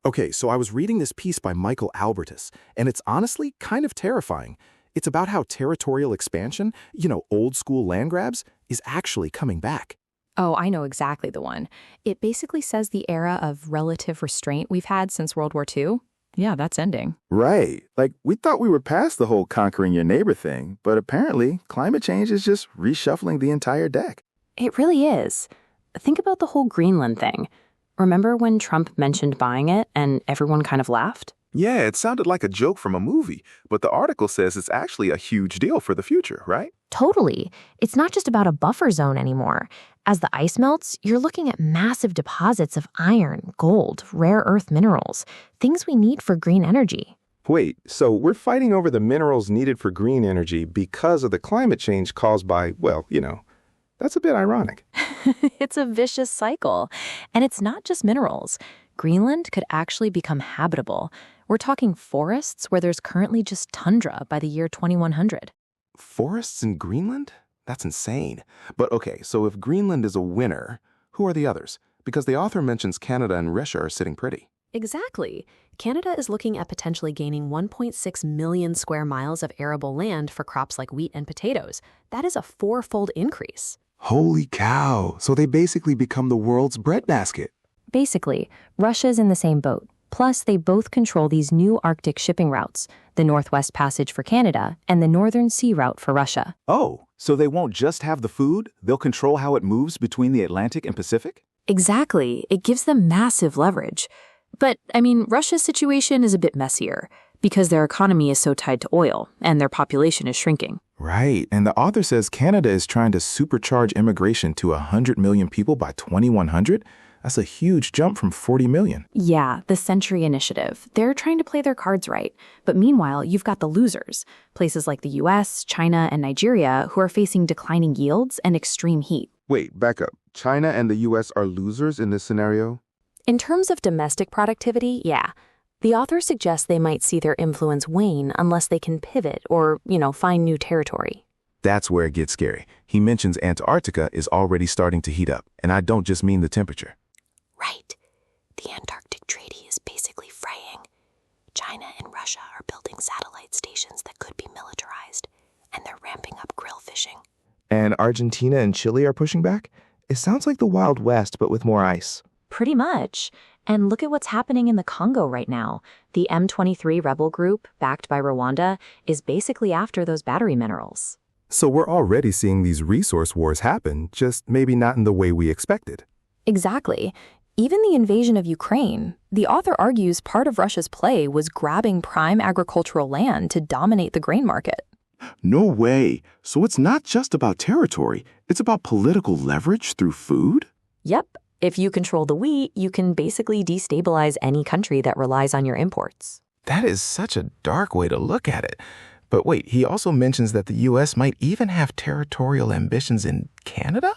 Okay, so I was reading this piece by Michael Albertus, and it's honestly kind of terrifying. It's about how territorial expansion, old school land grabs, is actually coming back. Oh, I know exactly the one. It basically says the era of relative restraint we've had since World War II. Yeah, that's ending. Right. Like, we thought we were past the whole conquering your neighbor thing, but apparently climate change is just reshuffling the entire deck. It really is. Think about the whole Greenland thing. Remember when Trump mentioned buying it and everyone kind of laughed? Yeah, it sounded like a joke from a movie, but the article says it's actually a huge deal for the future, right? Totally. It's not just about a buffer zone anymore. As the ice melts, you're looking at massive deposits of iron, gold, rare earth minerals, things we need for green energy. Wait, so we're fighting over the minerals needed for green energy because of the climate change caused by, that's a bit ironic. It's a vicious cycle. And it's not just minerals. Greenland could actually become habitable. We're talking forests where there's currently just tundra by the year 2100. Forests in Greenland? That's insane. But okay, so if Greenland is a winner, who are the others? Because the author mentions Canada and Russia are sitting pretty. Exactly. Canada is looking at potentially gaining 1.6 million square miles of arable land for crops like wheat and potatoes. That is a fourfold increase. Holy cow. So they basically become the world's breadbasket. Basically, Russia's in the same boat. Plus, they both control these new Arctic shipping routes, the Northwest Passage for Canada and the Northern Sea Route for Russia. Oh, so they won't just have the food? They'll control how it moves between the Atlantic and Pacific? Exactly. It gives them massive leverage. But, Russia's situation is a bit messier because their economy is so tied to oil and their population is shrinking. Right, and the author says Canada is trying to supercharge immigration to 100 million people by 2100? That's a huge jump from 40 million. Yeah, the Century Initiative. They're trying to play their cards right. But meanwhile, you've got the losers, places like the US, China, and Nigeria, who are facing declining yields and extreme heat. Wait, back up. China and the U.S. are losers in this scenario? In terms of domestic productivity, yeah. The author suggests they might see their influence wane unless they can pivot or, find new territory. That's where it gets scary. He mentions Antarctica is already starting to heat up, and I don't just mean the temperature. Right. The Antarctic Treaty is basically fraying. China and Russia are building satellite stations that could be militarized, and they're ramping up grill fishing. And Argentina and Chile are pushing back? It sounds like the Wild West, but with more ice. Pretty much. And look at what's happening in the Congo right now. The M23 rebel group, backed by Rwanda, is basically after those battery minerals. So we're already seeing these resource wars happen, just maybe not in the way we expected. Exactly. Even the invasion of Ukraine, the author argues part of Russia's play was grabbing prime agricultural land to dominate the grain market. No way. So it's not just about territory. It's about political leverage through food? Yep. If you control the wheat, you can basically destabilize any country that relies on your imports. That is such a dark way to look at it. But wait, he also mentions that the U.S. might even have territorial ambitions in Canada?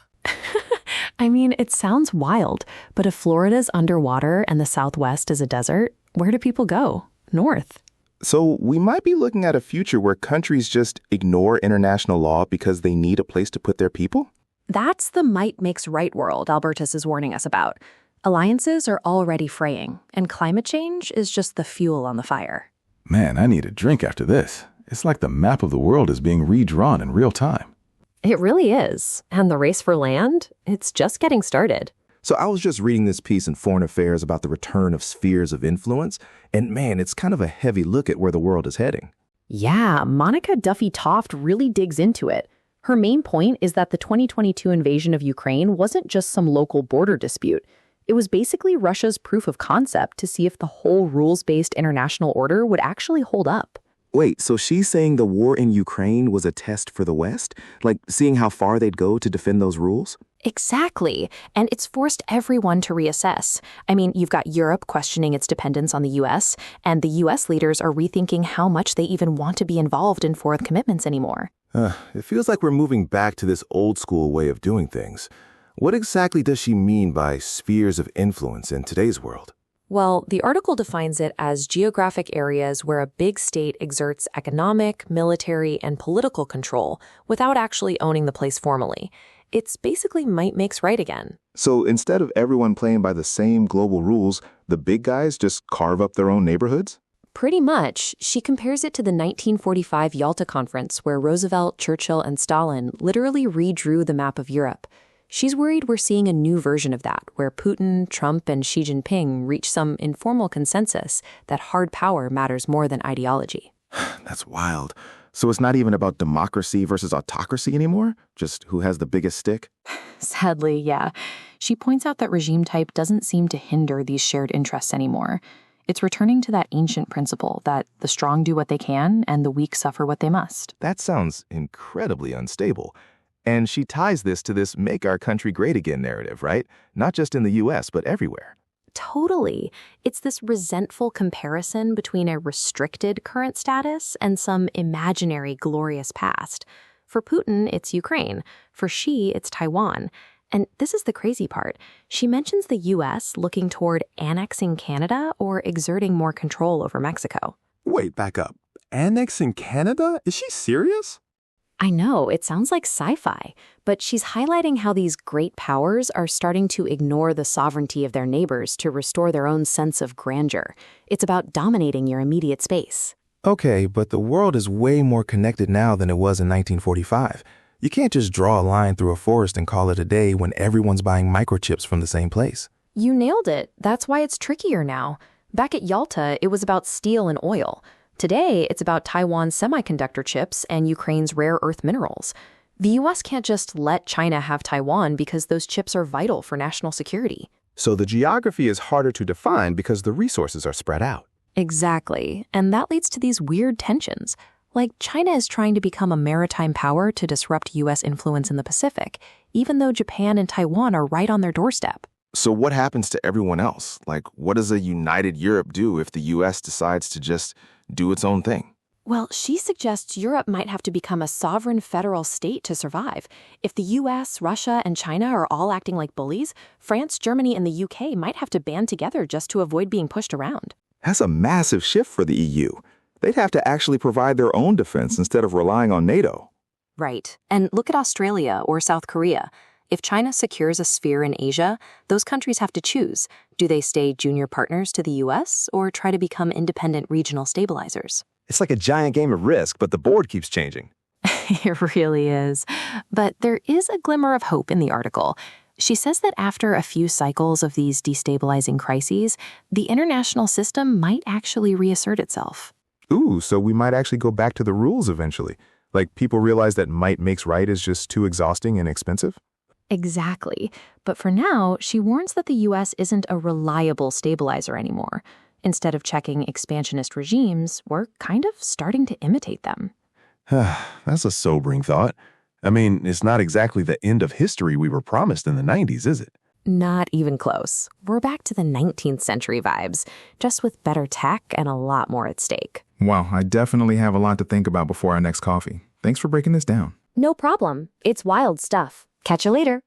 It sounds wild, but if Florida's underwater and the Southwest is a desert, where do people go? North. So we might be looking at a future where countries just ignore international law because they need a place to put their people? That's the might makes right world Albertus is warning us about. Alliances are already fraying, and climate change is just the fuel on the fire. Man, I need a drink after this. It's like the map of the world is being redrawn in real time. It really is. And the race for land, it's just getting started. So I was just reading this piece in Foreign Affairs about the return of spheres of influence, and man, it's kind of a heavy look at where the world is heading. Yeah, Monica Duffy Toft really digs into it. Her main point is that the 2022 invasion of Ukraine wasn't just some local border dispute. It was basically Russia's proof of concept to see if the whole rules-based international order would actually hold up. Wait, so she's saying the war in Ukraine was a test for the West? Like seeing how far they'd go to defend those rules? Exactly. And it's forced everyone to reassess. You've got Europe questioning its dependence on the U.S., and the U.S. leaders are rethinking how much they even want to be involved in foreign commitments anymore. It feels like we're moving back to this old school way of doing things. What exactly does she mean by spheres of influence in today's world? Well, the article defines it as geographic areas where a big state exerts economic, military, and political control without actually owning the place formally. It's basically might makes right again. So instead of everyone playing by the same global rules, the big guys just carve up their own neighborhoods? Pretty much. She compares it to the 1945 Yalta Conference, where Roosevelt, Churchill, and Stalin literally redrew the map of Europe. She's worried we're seeing a new version of that, where Putin, Trump, and Xi Jinping reach some informal consensus that hard power matters more than ideology. That's wild. So it's not even about democracy versus autocracy anymore? Just who has the biggest stick? Sadly, yeah. She points out that regime type doesn't seem to hinder these shared interests anymore. It's returning to that ancient principle that the strong do what they can and the weak suffer what they must. That sounds incredibly unstable. And she ties this to this make our country great again narrative, right? Not just in the U.S., but everywhere. Totally. It's this resentful comparison between a restricted current status and some imaginary glorious past. For Putin, it's Ukraine. For Xi, it's Taiwan. And this is the crazy part. She mentions the U.S. looking toward annexing Canada or exerting more control over Mexico. Wait, back up. Annexing Canada? Is she serious? I know, it sounds like sci-fi, but she's highlighting how these great powers are starting to ignore the sovereignty of their neighbors to restore their own sense of grandeur. It's about dominating your immediate space. Okay, but the world is way more connected now than it was in 1945. You can't just draw a line through a forest and call it a day when everyone's buying microchips from the same place. You nailed it. That's why it's trickier now. Back at Yalta, it was about steel and oil. Today, it's about Taiwan's semiconductor chips and Ukraine's rare earth minerals. The U.S. can't just let China have Taiwan because those chips are vital for national security. So the geography is harder to define because the resources are spread out. Exactly. And that leads to these weird tensions. Like China is trying to become a maritime power to disrupt U.S. influence in the Pacific, even though Japan and Taiwan are right on their doorstep. So what happens to everyone else? Like, what does a united Europe do if the U.S. decides to just do its own thing? Well, she suggests Europe might have to become a sovereign federal state to survive. If the US, Russia, and China are all acting like bullies, France, Germany, and the UK might have to band together just to avoid being pushed around. That's a massive shift for the EU. They'd have to actually provide their own defense instead of relying on NATO. Right. And look at Australia or South Korea. If China secures a sphere in Asia, those countries have to choose. Do they stay junior partners to the U.S. or try to become independent regional stabilizers? It's like a giant game of Risk, but the board keeps changing. It really is. But there is a glimmer of hope in the article. She says that after a few cycles of these destabilizing crises, the international system might actually reassert itself. Ooh, so we might actually go back to the rules eventually. Like people realize that might makes right is just too exhausting and expensive? Exactly. But for now, she warns that the U.S. isn't a reliable stabilizer anymore. Instead of checking expansionist regimes, we're kind of starting to imitate them. That's a sobering thought. I mean, it's not exactly the end of history we were promised in the 90s, is it? Not even close. We're back to the 19th century vibes, just with better tech and a lot more at stake. Wow, I definitely have a lot to think about before our next coffee. Thanks for breaking this down. No problem. It's wild stuff. Catch you later.